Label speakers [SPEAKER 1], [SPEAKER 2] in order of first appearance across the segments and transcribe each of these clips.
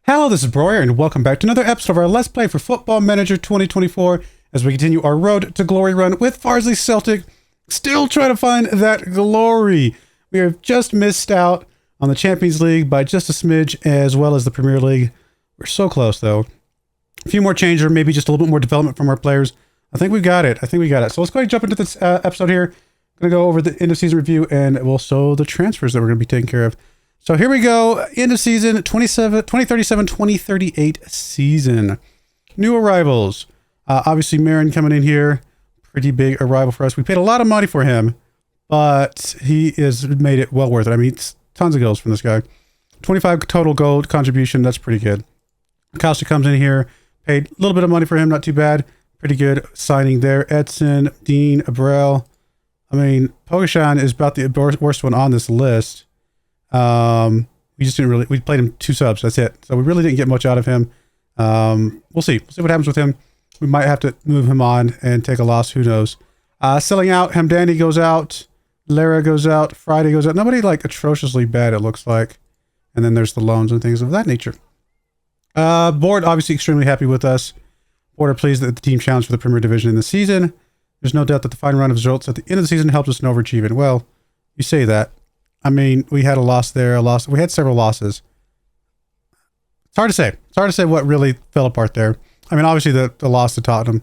[SPEAKER 1] Hello, this is Broyar, and welcome back to another episode of our Let's Play for Football Manager 2024 as we continue our Road to Glory run with FARSLEY Celtic, still trying to find that glory. We have just missed out on the Champions League by just a smidge, as well as the Premier League. We're so close, though. A few more changes, or maybe just a little bit more development from our players. I think we got it. So let's go ahead and jump into this episode here. I'm going to go over the end of season review and also the transfers that we're going to be taking care of. So here we go, end of season, 2037-2038 season. New arrivals. Obviously, Marin coming in here. Pretty big arrival for us. We paid a lot of money for him, but he has made it well worth it. I mean, it's tons of goals from this guy. 25 total gold contribution. That's pretty good. Costa comes in here. Paid a little bit of money for him. Not too bad. Pretty good signing there. Edson, Dean, Abrel. I mean, Pogashan is about the worst one on this list. We just didn't really, we played him 2 subs. That's it. So we really didn't get much out of him. We'll see. We'll see what happens with him. We might have to move him on and take a loss. Who knows? Selling out. Hamdani goes out. Lara goes out. Friday goes out. Nobody like atrociously bad, it looks like. And then there's the loans and things of that nature. Board obviously extremely happy with us. Board are pleased that the team challenged for the Premier Division in the season. There's no doubt that the final round of results at the end of the season helped us in overachieving. Well, you say that. I mean, we had a loss there, we had several losses. It's hard to say. It's hard to say what really fell apart there. I mean, obviously the loss to Tottenham,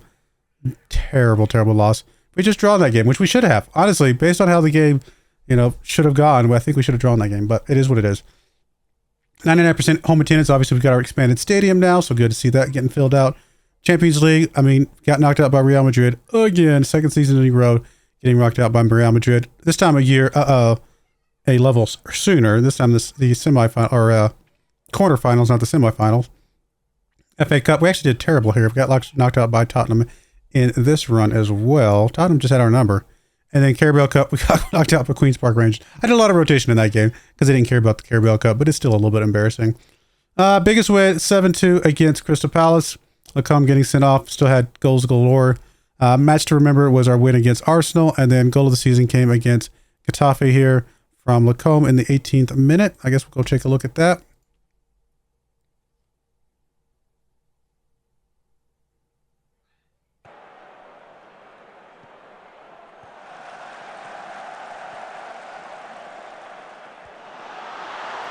[SPEAKER 1] terrible, terrible loss. We just drawn that game, which we should have. Honestly, based on how the game, should have gone, well, I think we should have drawn that game, but it is what it is. 99% home attendance. Obviously, we've got our expanded stadium now, so good to see that getting filled out. Champions League, I mean, got knocked out by Real Madrid again. Second season in a row, getting knocked out by Real Madrid. This time of year, a level sooner. This time, the semifinal or quarterfinals, not the semifinals. FA Cup. We actually did terrible here. We got knocked out by Tottenham in this run as well. Tottenham just had our number. And then Carabao Cup, we got knocked out by Queen's Park Rangers. I did a lot of rotation in that game because I didn't care about the Carabao Cup, but it's still a little bit embarrassing. Biggest win, 7-2 against Crystal Palace. Lacombe getting sent off. Still had goals galore. Match to remember was our win against Arsenal, and then goal of the season came against Getafe here from Lacombe in the 18th minute. I guess we'll go take a look at that.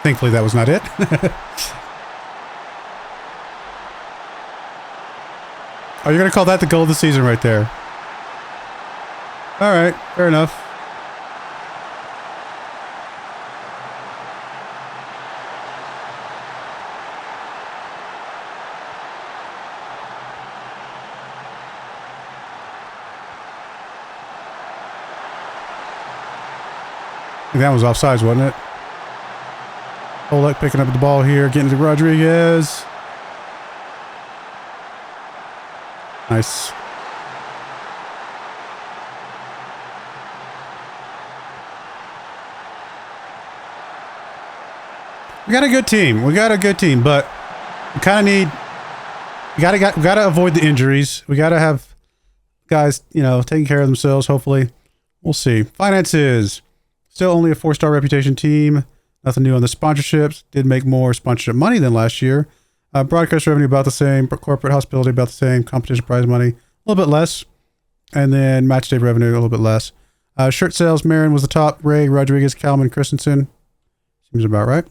[SPEAKER 1] Thankfully, that was not it. Oh, you're going to call that the goal of the season right there. All right, fair enough. I think that was offsides, wasn't it? Oleg picking up the ball here, getting to Rodriguez. Nice. We got a good team. But we kind of need. We gotta avoid the injuries. We gotta have guys, taking care of themselves. Hopefully, we'll see. Finances. Still only a 4-star reputation team. Nothing new on the sponsorships. Did make more sponsorship money than last year. Broadcast revenue about the same. Corporate hospitality about the same. Competition prize money a little bit less. And then match day revenue a little bit less. Shirt sales, Marin was the top. Ray, Rodriguez, Kalman, Christensen. Seems about right.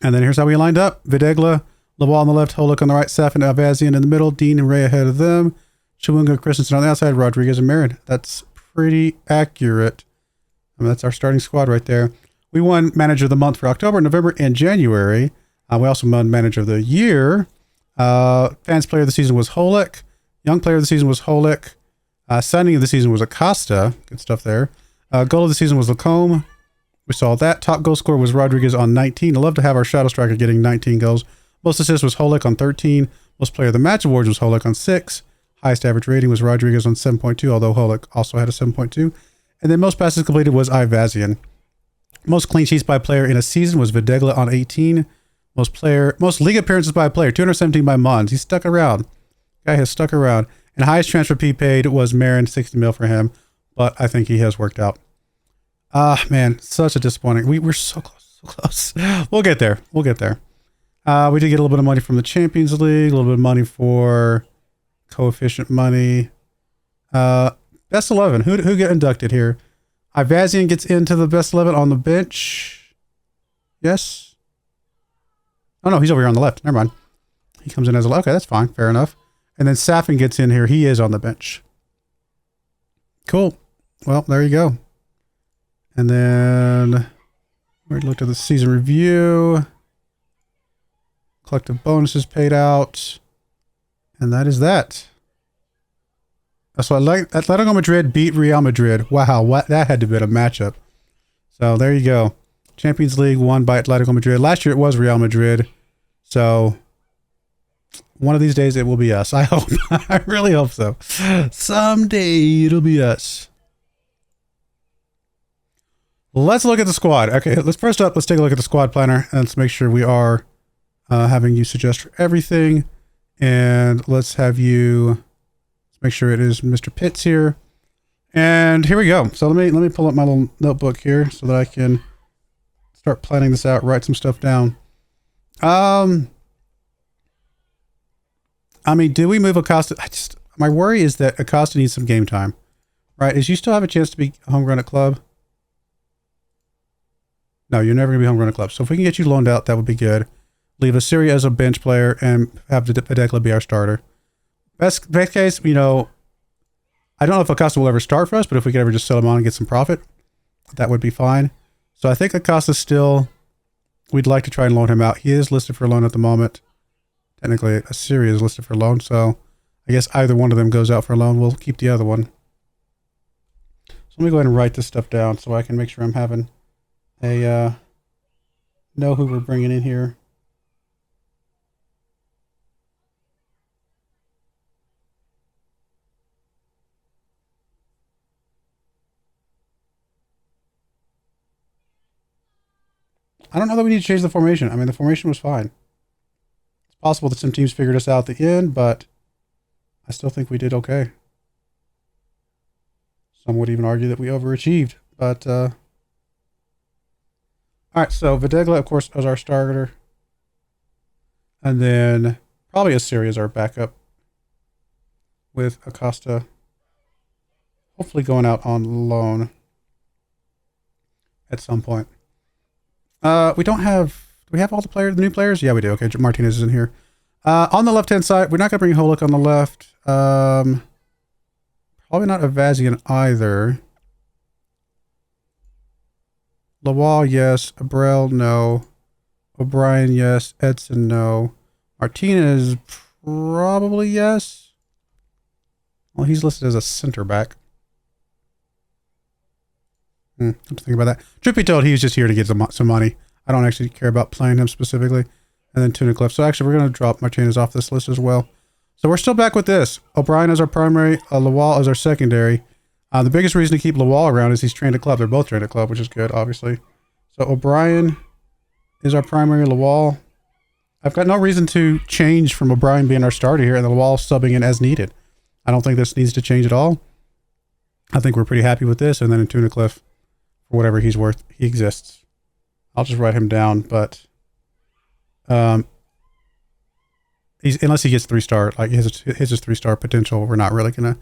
[SPEAKER 1] And then here's how we lined up. Videgla, Lawal on the left, Holik on the right, Safin, Avazian in the middle, Dean and Ray ahead of them. Chawunga, Christensen on the outside, Rodriguez and Marin. That's pretty accurate. I mean, that's our starting squad right there. We won Manager of the Month for October, November, and January. We also won Manager of the Year. Fans Player of the Season was Holik. Young Player of the Season was Holik. Signing of the Season was Acosta. Good stuff there. Goal of the Season was Lacombe. We saw that. Top goal scorer was Rodriguez on 19. I love to have our Shadow Striker getting 19 goals. Most assists was Holik on 13. Most Player of the Match awards was Holik on 6. Highest average rating was Rodriguez on 7.2, although Holik also had a 7.2. And then most passes completed was Ivazian. Most clean sheets by player in a season was Videgla on 18. Most league appearances by a player, 217 by Mons. He stuck around. Guy has stuck around. And highest transfer fee paid was Marin, 60 mil for him. But I think he has worked out. Man, such a disappointing. We're so close, so close. We'll get there. We did get a little bit of money from the Champions League, a little bit of money for coefficient money. Best 11. Who get inducted here? Ivazian gets into the best 11 on the bench. Yes. Oh no, he's over here on the left. Never mind. He comes in as a... Okay, that's fine. Fair enough. And then Safin gets in here. He is on the bench. Cool. Well, there you go. And then we looked at the season review. Collective bonuses paid out. And that is that. So Atletico Madrid beat Real Madrid. Wow, that had to be a matchup. So there you go. Champions League won by Atletico Madrid. Last year it was Real Madrid. So one of these days it will be us. I hope. I really hope so. Someday it'll be us. Let's look at the squad. Okay, let's take a look at the squad planner and let's make sure we are having you suggest for everything. And let's have you make sure it is Mr. Pitts here. And here we go. So let me pull up my little notebook here so that I can start planning this out, write some stuff down. I mean, do we move Acosta? My worry is that Acosta needs some game time, right? Is you still have a chance to be homegrown at club? No, you're never gonna be homegrown at club. So if we can get you loaned out, that would be good. Leave Assyria as a bench player and have Videkla be our starter. Best case, you know, I don't know if Acosta will ever start for us, but if we could ever just sell him on and get some profit, that would be fine. So I think Acosta still, we'd like to try and loan him out. He is listed for loan at the moment. Technically, Assyria is listed for loan, so I guess either one of them goes out for loan. We'll keep the other one. So let me go ahead and write this stuff down so I can make sure I'm having a know who we're bringing in here. I don't know that we need to change the formation. I mean, the formation was fine. It's possible that some teams figured us out at the end, but I still think we did okay. Some would even argue that we overachieved, but all right, so Videkla, of course, as our starter. And then probably Assyria as our backup with Acosta hopefully going out on loan at some point. We don't have... Do we have all the new players? Yeah, we do. Okay, Martinez is in here. On the left-hand side, we're not going to bring Holik on the left. Probably not Avazian either. Lawal, yes. Abrel, no. O'Brien, yes. Edson, no. Martinez, probably yes. Well, he's listed as a center back. I have to think about that. Truth be told, he was just here to get some money. I don't actually care about playing him specifically. And then Tunicliffe. So actually, we're going to drop Martinez off this list as well. So we're still back with this. O'Brien as our primary. Lawal as our secondary. The biggest reason to keep Lawal around is he's trained at club. They're both trained at club, which is good, obviously. So O'Brien is our primary. Lawal. I've got no reason to change from O'Brien being our starter here and Lawal subbing in as needed. I don't think this needs to change at all. I think we're pretty happy with this. And then in Tunicliffe, for whatever he's worth, he exists. I'll just write him down, but unless he gets 3-star, like his 3-star potential, we're not really gonna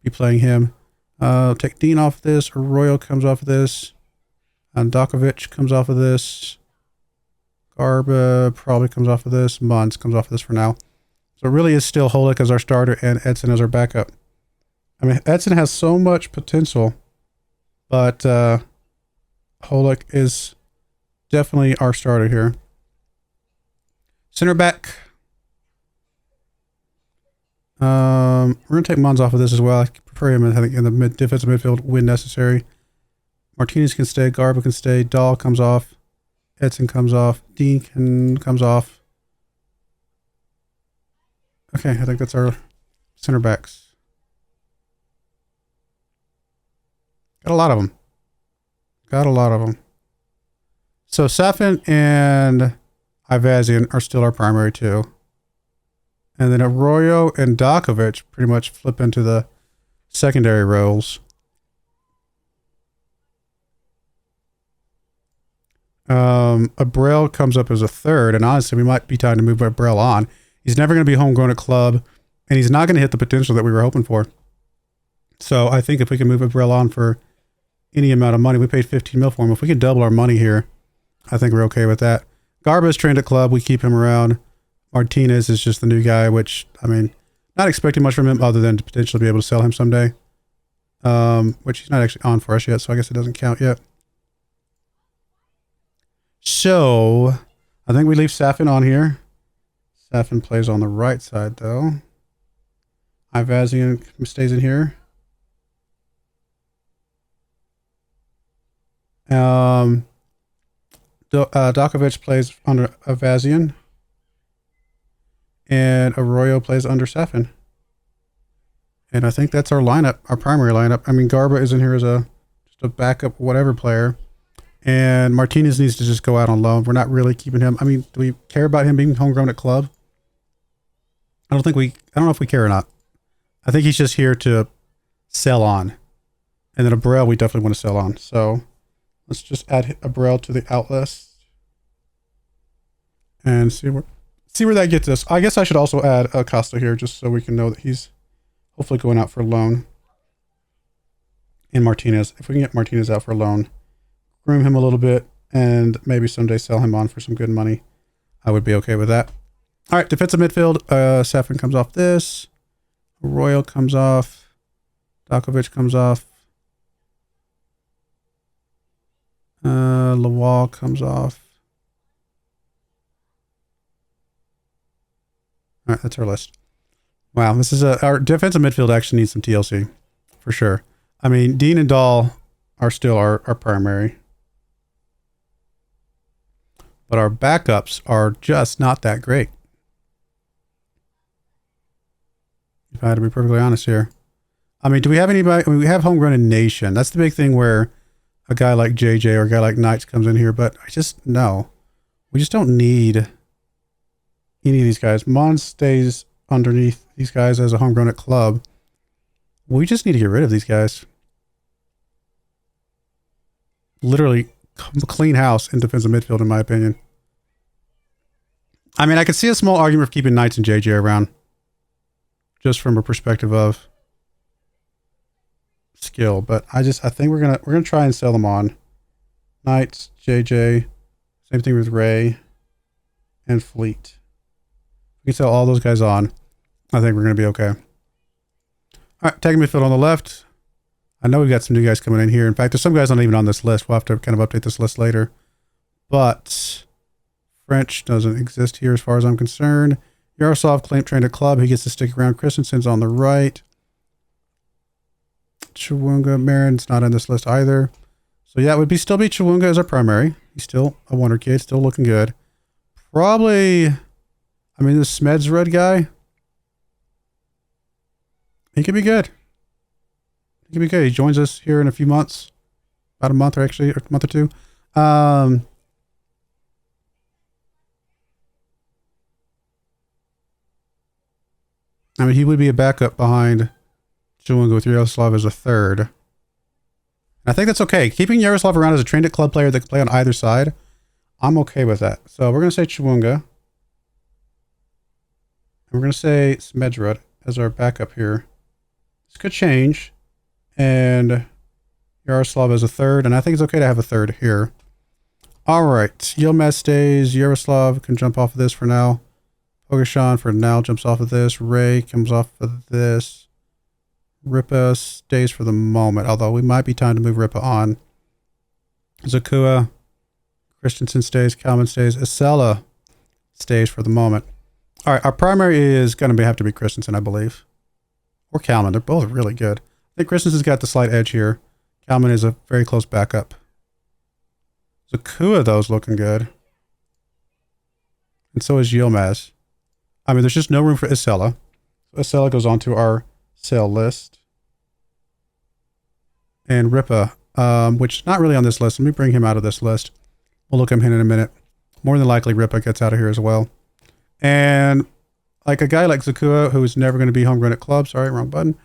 [SPEAKER 1] be playing him. Take Dean off this. Arroyo comes off of this. And Dokovic comes off of this. Garba probably comes off of this. Mons comes off of this for now. So it really is still Holik as our starter and Edson as our backup. I mean, Edson has so much potential, but Holik is definitely our starter here. Center back. We're going to take Mons off of this as well. I prefer him, I think, in the defensive midfield when necessary. Martinez can stay. Garba can stay. Dahl comes off. Edson comes off. Dean comes off. Okay, I think that's our center backs. Got a lot of them. So Safin and Ivazian are still our primary two. And then Arroyo and Dokovic pretty much flip into the secondary roles. Abrel comes up as a third, and honestly, we might be time to move Abrel on. He's never going to be homegrown at club, and he's not going to hit the potential that we were hoping for. So I think if we can move Abrel on for any amount of money, we paid 15 mil for him. If we can double our money here, I think we're okay with that. Garba is trained at club. We keep him around. Martinez is just the new guy, which, I mean, not expecting much from him other than to potentially be able to sell him someday. Which he's not actually on for us yet, so I guess it doesn't count yet. So, I think we leave Safin on here. Safin plays on the right side, though. Ivazian stays in here. Dokovic plays under Ivazian. And Arroyo plays under Safin. And I think that's our lineup, our primary lineup. I mean, Garba is in here as just a backup whatever player. And Martinez needs to just go out on loan. We're not really keeping him. I mean, do we care about him being homegrown at club? I don't know if we care or not. I think he's just here to sell on. And then Abrel, we definitely want to sell on. So let's just add Abrel to the out list. And see where that gets us. I guess I should also add Acosta here just so we can know that he's hopefully going out for a loan. And Martinez. If we can get Martinez out for a loan, groom him a little bit, and maybe someday sell him on for some good money, I would be okay with that. All right, defensive midfield. Safin comes off this. Royal comes off. Dokovic comes off. Lawal comes off. All right, that's our list. Wow, this is our defensive midfield actually needs some TLC for sure. I mean, Dean and Dahl are still our primary. But our backups are just not that great. If I had to be perfectly honest here. I mean, do we have anybody? I mean, we have homegrown in Nation. That's the big thing where a guy like JJ or a guy like Knights comes in here. But no. We just don't need any of these guys. Mons stays underneath these guys as a homegrown at club. We just need to get rid of these guys. Literally clean house in defensive midfield, in my opinion. I mean, I could see a small argument for keeping Knights and JJ around. Just from a perspective of skill. But I think we're gonna try and sell them on. Knights, JJ, same thing with Ray and Fleet. We can sell all those guys on. I think we're gonna be okay. All right, tagging midfield on the left. I know we've got some new guys coming in here. In fact, there's some guys not even on this list. We'll have to kind of update this list later. But French doesn't exist here as far as I'm concerned. Yaroslav trained at club. He gets to stick around. Christensen's on the right. Chawunga Marin's not on this list either. So yeah, it would still be Chawunga as our primary. He's still a wonder kid, still looking good. Probably, I mean, this Smeds red guy, he could be good. He could be good. He joins us here in a few months. About a month, or actually a month or two. I mean, he would be a backup behind Chawunga with Yaroslav as a third. And I think that's okay. Keeping Yaroslav around as a trained at club player that can play on either side, I'm okay with that. So we're going to say Chawunga. And we're going to say Smedrud as our backup here. This could change. And Yaroslav as a third. And I think it's okay to have a third here. All right. Yilmaz stays. Yaroslav can jump off of this for now. Pogashan for now jumps off of this. Ray comes off of this. Ripa stays for the moment, although we might be time to move Ripa on. Zakua, Christensen stays, Kalman stays, Isela stays for the moment. All right, our primary is going to have to be Christensen, I believe. Or Kalman. They're both really good. I think Christensen's got the slight edge here. Kalman is a very close backup. Zakua, though, is looking good. And so is Yilmaz. I mean, there's just no room for Isela. So Isela goes onto our sale list. And Ripa, which is not really on this list. Let me bring him out of this list. We'll look at him in a minute. More than likely, Ripa gets out of here as well. And like a guy like Zakua, who is never going to be homegrown at club. Sorry, wrong button.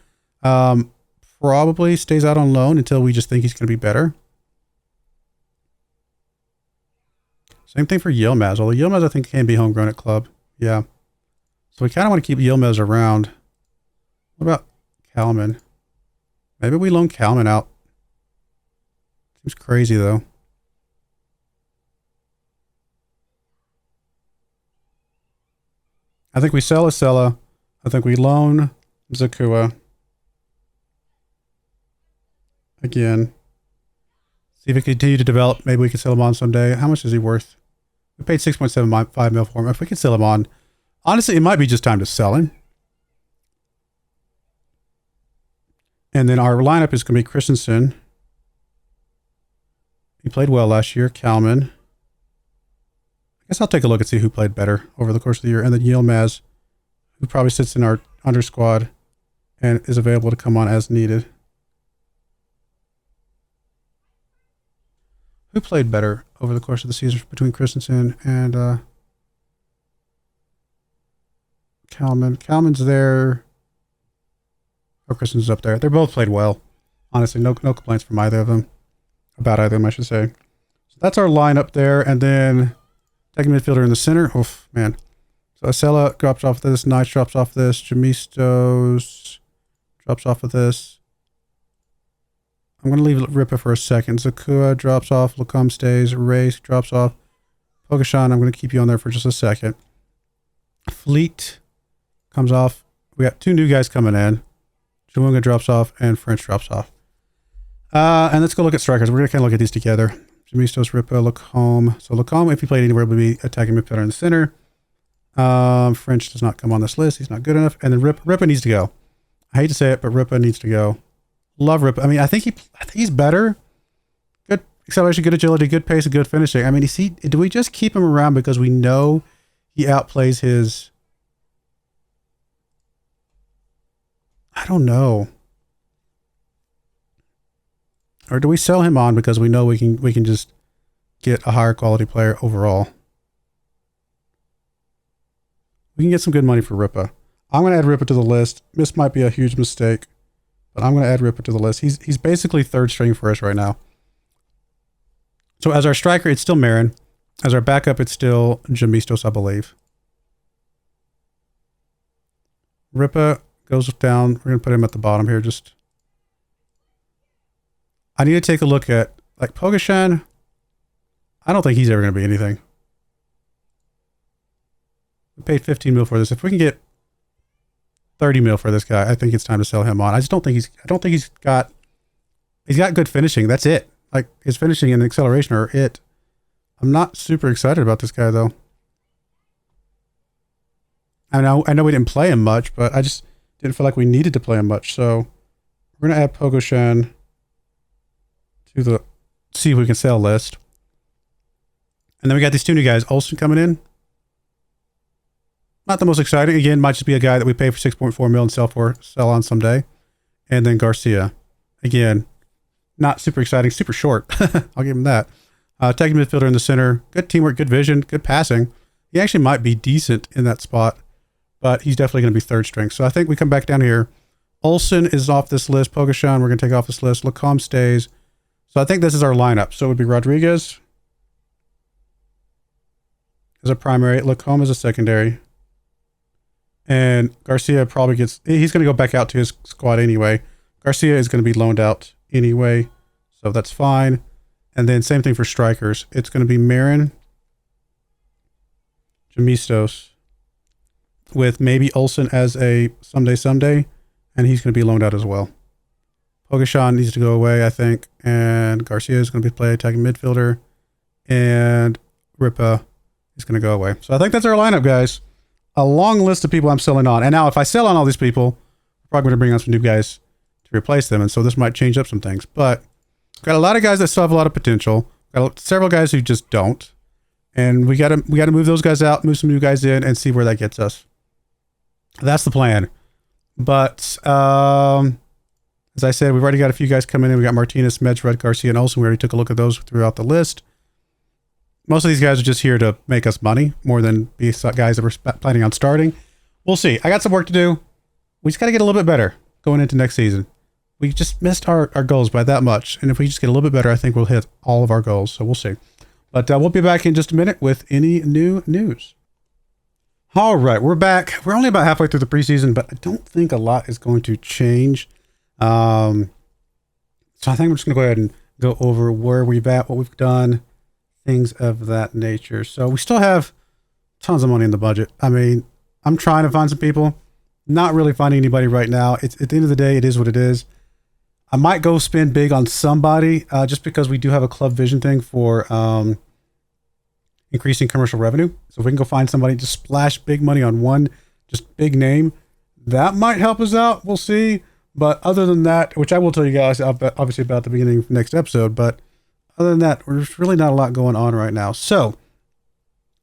[SPEAKER 1] Probably stays out on loan until we just think he's going to be better. Same thing for Yilmaz, although Yilmaz I think can be homegrown at club. Yeah. So we kind of want to keep Yilmaz around. What about Kalman? Maybe we loan Kalman out. Seems crazy though. I think we sell Acela. I think we loan Zakua. Again. See if we continue to develop. Maybe we can sell him on someday. How much is he worth? We paid 6.75 mil for him. If we could sell him on, honestly, it might be just time to sell him. And then our lineup is going to be Christensen. He played well last year. Kalman. I guess I'll take a look and see who played better over the course of the year. And then Yilmaz, who probably sits in our under squad and is available to come on as needed. Who played better over the course of the season between Christensen and Kalman? Kalman's there. Oh, Christensen's up there. They both played well. Honestly, no complaints from either of them. About either of them, I should say. So that's our lineup there. And then second midfielder in the center. Oof, man. So Acela drops off this. Nice drops off this. Jamistos drops off of this. I'm going to leave Ripa for a second. Zakua drops off. Lacombe stays. Race drops off. Pogashan, I'm going to keep you on there for just a second. Fleet comes off. We got two new guys coming in. Chawunga drops off and French drops off. And let's go look at strikers. We're going to kind of look at these together. Jamistos, Ripa, Lacombe. So Lacombe, if he played anywhere, would be attacking midfielder in the center. French does not come on this list. He's not good enough. And then Ripa needs to go. I hate to say it, but Ripa needs to go. Love Ripa. I mean, I think he's better. Good acceleration, good agility, good pace, and good finishing. I mean, do we just keep him around because we know he outplays his... I don't know. Or do we sell him on because we know we can just get a higher quality player overall? We can get some good money for Ripa. I'm going to add Ripa to the list. This might be a huge mistake, but I'm going to add Ripa to the list. He's basically third string for us right now. So as our striker, it's still Marin. As our backup, it's still Jamistos, I believe. Ripa goes down. We're going to put him at the bottom here. I need to take a look at, like, Pogashan. I don't think he's ever going to be anything. We paid 15 mil for this. If we can get 30 mil for this guy, I think it's time to sell him on. I don't think he's got good finishing. That's it. Like, his finishing and acceleration are it. I'm not super excited about this guy though. I know we didn't play him much, but I just didn't feel like we needed to play him much. So we're going to add Pogashan to the see if we can sell list. And then we got these two new guys, Olsen coming in. Not the most exciting. Again, might just be a guy that we pay for 6.4 mil and sell on someday. And then Garcia. Again, not super exciting, super short. I'll give him that. Attacking midfielder in the center. Good teamwork, good vision, good passing. He actually might be decent in that spot, but he's definitely going to be third string. So I think we come back down here. Olsen is off this list. Pogashan, we're going to take off this list. Lacombe stays. So I think this is our lineup. So it would be Rodriguez as a primary. Lacombe as a secondary. And Garcia probably he's going to go back out to his squad anyway. Garcia is going to be loaned out anyway. So that's fine. And then same thing for strikers. It's going to be Marin, Jamistos, with maybe Olsen as a someday. And he's going to be loaned out as well. Pogashan needs to go away, I think. And Garcia is going to be play attacking midfielder. And Ripa is going to go away. So I think that's our lineup, guys. A long list of people I'm selling on. And now if I sell on all these people, I'm probably going to bring on some new guys to replace them. And so this might change up some things. But got a lot of guys that still have a lot of potential. Got several guys who just don't. And we got to move those guys out, move some new guys in, and see where that gets us. That's the plan. But as I said, we've already got a few guys coming in. We got Martinez, Medved, Garcia, and Olsen. We already took a look at those throughout the list. Most of these guys are just here to make us money more than be guys that we're planning on starting. We'll see. I got some work to do. We just got to get a little bit better going into next season. We just missed our goals by that much. And if we just get a little bit better, I think we'll hit all of our goals. So we'll see. But we'll be back in just a minute with any new news. All right, we're back. We're only about halfway through the preseason, but I don't think a lot is going to change. So I think I'm just going to go ahead and go over where we've at, what we've done, things of that nature. So we still have tons of money in the budget. I mean, I'm trying to find some people. Not really finding anybody right now. It's at the end of the day, it is what it is. I might go spend big on somebody just because we do have a club vision thing for increasing commercial revenue. So if we can go find somebody to splash big money on one, just big name, that might help us out. We'll see. But other than that, which I will tell you guys obviously about the beginning of the next episode, but other than that, there's really not a lot going on right now. So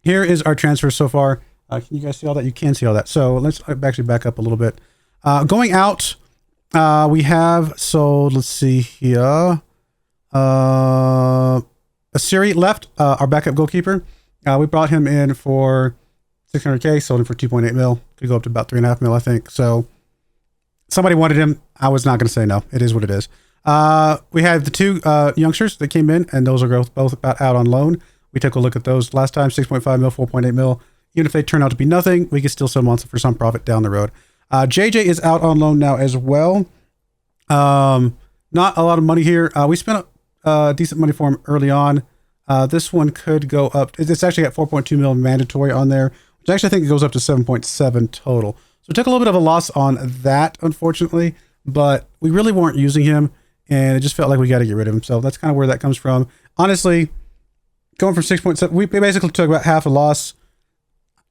[SPEAKER 1] here is our transfers so far. Can you guys see all that? You can see all that. So let's actually back up a little bit. Going out, we have sold, let's see here. Asiri left, our backup goalkeeper. We brought him in for 600K, sold him for 2.8 mil. Could go up to about 3.5 mil, I think. So somebody wanted him. I was not going to say no. It is what it is. We have the two youngsters that came in, and those are both about out on loan. We took a look at those last time, 6.5 mil, 4.8 mil. Even if they turn out to be nothing, we can still sell them for some profit down the road. JJ is out on loan now as well. Not a lot of money here. We spent decent money for him early on. This one could go up. It's actually got 4.2 mil mandatory on there, which actually I think it goes up to 7.7 total. So we took a little bit of a loss on that, unfortunately, but we really weren't using him, and it just felt like we got to get rid of him. So that's kind of where that comes from. Honestly, going from 6.7, we basically took about half a loss.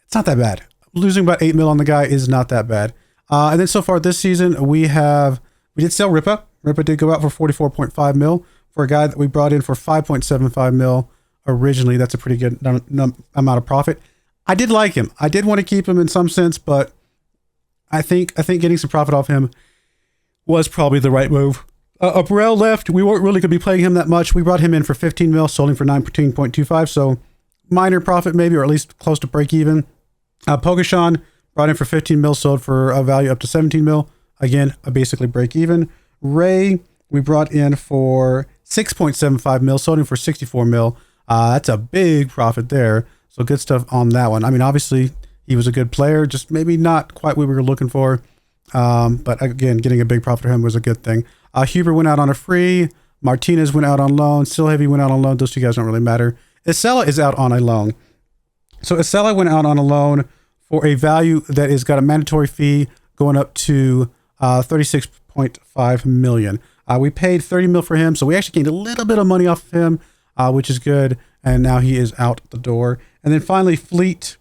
[SPEAKER 1] It's not that bad. Losing about 8 mil on the guy is not that bad. And then so far this season, we did sell Ripa. Ripa did go out for 44.5 mil for a guy that we brought in for 5.75 mil originally. That's a pretty good amount of profit. I did like him. I did want to keep him in some sense, but I think getting some profit off him was probably the right move. Burrell left. We weren't really going to be playing him that much. We brought him in for 15 mil, sold him for 19.25. So minor profit maybe, or at least close to break even. Pogashan brought in for 15 mil, sold for a value up to 17 mil. Again, basically break even. Ray, we brought in for 6.75 mil, sold him for 64 mil. That's a big profit there. So good stuff on that one. I mean, obviously he was a good player, just maybe not quite what we were looking for. But again, getting a big profit for him was a good thing. Huber went out on a free. Martinez went out on loan. Still Heavy went out on loan. Those two guys don't really matter. Isela is out on a loan. So Isela went out on a loan for a value that has got a mandatory fee going up to 36.5 million. We paid 30 mil for him, so we actually gained a little bit of money off of him, which is good. And now he is out the door. And then finally, Fleet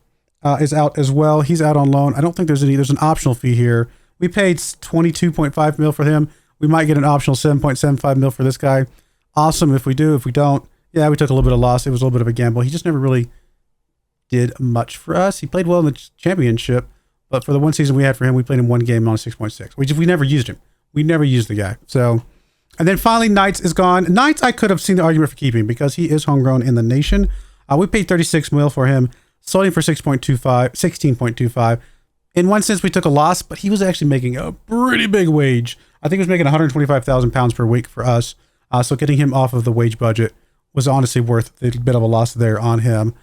[SPEAKER 1] is out as well. He's out on loan. I don't think there's an optional fee here. We paid 22.5 mil for him. We might get an optional 7.75 mil for this guy. Awesome if we do. If we don't, yeah, we took a little bit of loss. It was a little bit of a gamble. He just never really did much for us. He played well in the championship, but for the one season we had for him, we played him one game on a 6.6. We never used him. We never used the guy. So, and then finally, Knights is gone. Knights, I could have seen the argument for keeping because he is homegrown in the nation. We paid 36 mil for him, sold him for 16.25. In one sense, we took a loss, but he was actually making a pretty big wage. I think he was making 125,000 pounds per week for us. So getting him off of the wage budget was honestly worth a bit of a loss there on him.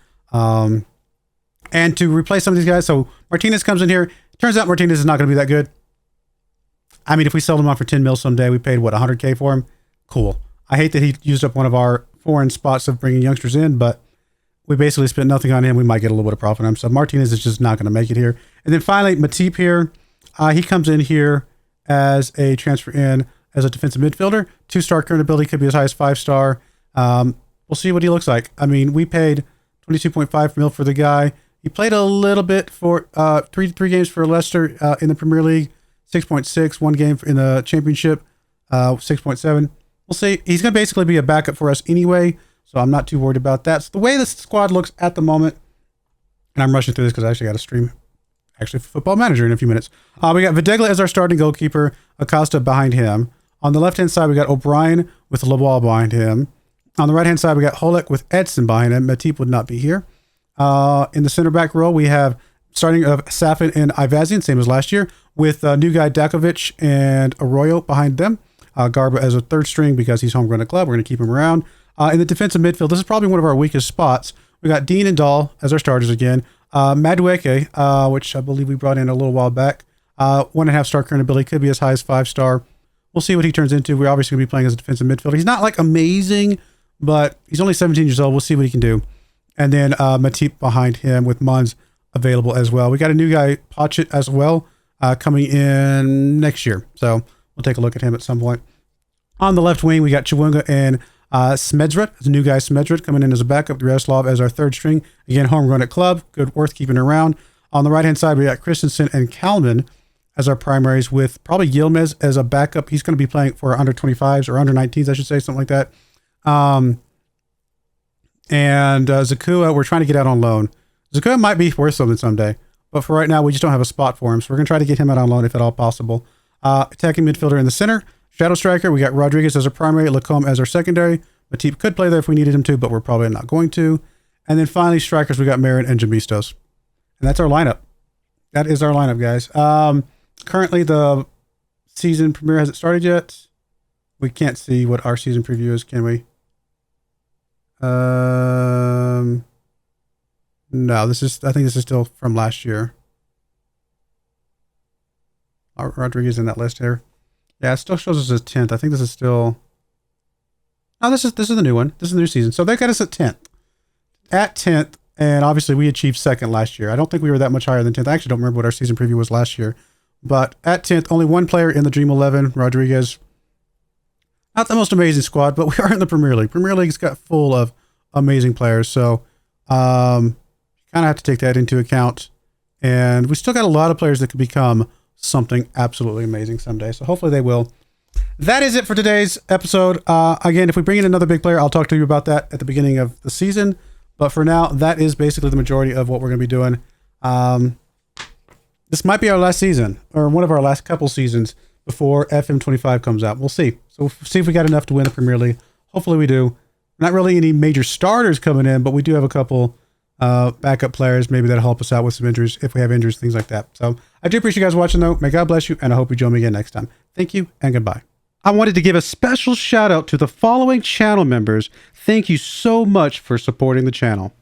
[SPEAKER 1] And to replace some of these guys, so Martinez comes in here. Turns out Martinez is not going to be that good. I mean, if we sold him on for 10 mil someday, we paid, 100K for him? Cool. I hate that he used up one of our foreign spots of bringing youngsters in, but we basically spent nothing on him. We might get a little bit of profit on him. So Martinez is just not going to make it here. And then finally, Matip here. He comes in here as a transfer in as a defensive midfielder. 2-star current ability, could be as high as 5-star. We'll see what he looks like. I mean, we paid 22.5 mil for the guy. He played a little bit for three games for Leicester in the Premier League. 6.6, one game in the championship, 6.7. We'll see. He's going to basically be a backup for us anyway, so I'm not too worried about that. So the way this squad looks at the moment, and I'm rushing through this because I actually got to stream Football Manager in a few minutes. We got Videgla as our starting goalkeeper, Acosta behind him. On the left-hand side, we got O'Brien with Lawal behind him. On the right-hand side, we got Holek with Edson behind him. Matip would not be here. In the center back role, we have starting of Safin and Ivazian, same as last year, with new guy Dakovic and Arroyo behind them. Garba as a third string because he's homegrown at club. We're going to keep him around. In the defensive midfield, this is probably one of our weakest spots. We got Dean and Dahl as our starters again. Madueke, which I believe we brought in a little while back. 1.5 star current ability, could be as high as 5 star. We'll see what he turns into. We're obviously going to be playing as a defensive midfielder. He's not like amazing, but he's only 17 years old. We'll see what he can do. And then Matip behind him with Mons available as well. We got a new guy, Pochit, as well, coming in next year. So we'll take a look at him at some point. On the left wing, we got Chiwunga and Smedzret, as a new guy, Smedzret, coming in as a backup. Yaroslav as our third string. Again, homegrown at club. Good, worth keeping around. On the right-hand side, we got Christensen and Kalman as our primaries, with probably Yilmaz as a backup. He's going to be playing for under 25s or under 19s, I should say, something like that. And Zakua, we're trying to get out on loan. Zakua might be worth something someday, but for right now, we just don't have a spot for him. So we're going to try to get him out on loan if at all possible. Attacking midfielder in the center. Shadow striker, we got Rodriguez as our primary, Lacombe as our secondary. Matip could play there if we needed him to, but we're probably not going to. And then finally, strikers, we got Marin and Jamistos. And that's our lineup. That is our lineup, guys. Currently, the season premiere hasn't started yet. We can't see what our season preview is, can we? No, I think this is still from last year. Rodriguez in that list here. Yeah, it still shows us as 10th. I think this is still... No, this is the new one. This is the new season. So they got us at 10th. At 10th, and obviously we achieved 2nd last year. I don't think we were that much higher than 10th. I actually don't remember what our season preview was last year. But at 10th, only one player in the Dream 11, Rodriguez. Not the most amazing squad, but we are in the Premier League. Premier League's got full of amazing players, so kind of have to take that into account. And we still got a lot of players that could become something absolutely amazing someday, so hopefully they will. That is it for today's episode. Again, if we bring in another big player, I'll talk to you about that at the beginning of the season. But for now, that is basically the majority of what we're going to be doing. This might be our last season, or one of our last couple seasons before FM25 comes out. We'll see. So we'll see if we got enough to win the Premier League. Hopefully we do. Not really any major starters coming in, but we do have a couple backup players maybe that'll help us out with some injuries if we have injuries, things like that. So I do appreciate you guys watching, though. May God bless you, and I hope you join me again next time. Thank you, and goodbye. I wanted to give a special shout out to the following channel members. Thank you so much for supporting the channel.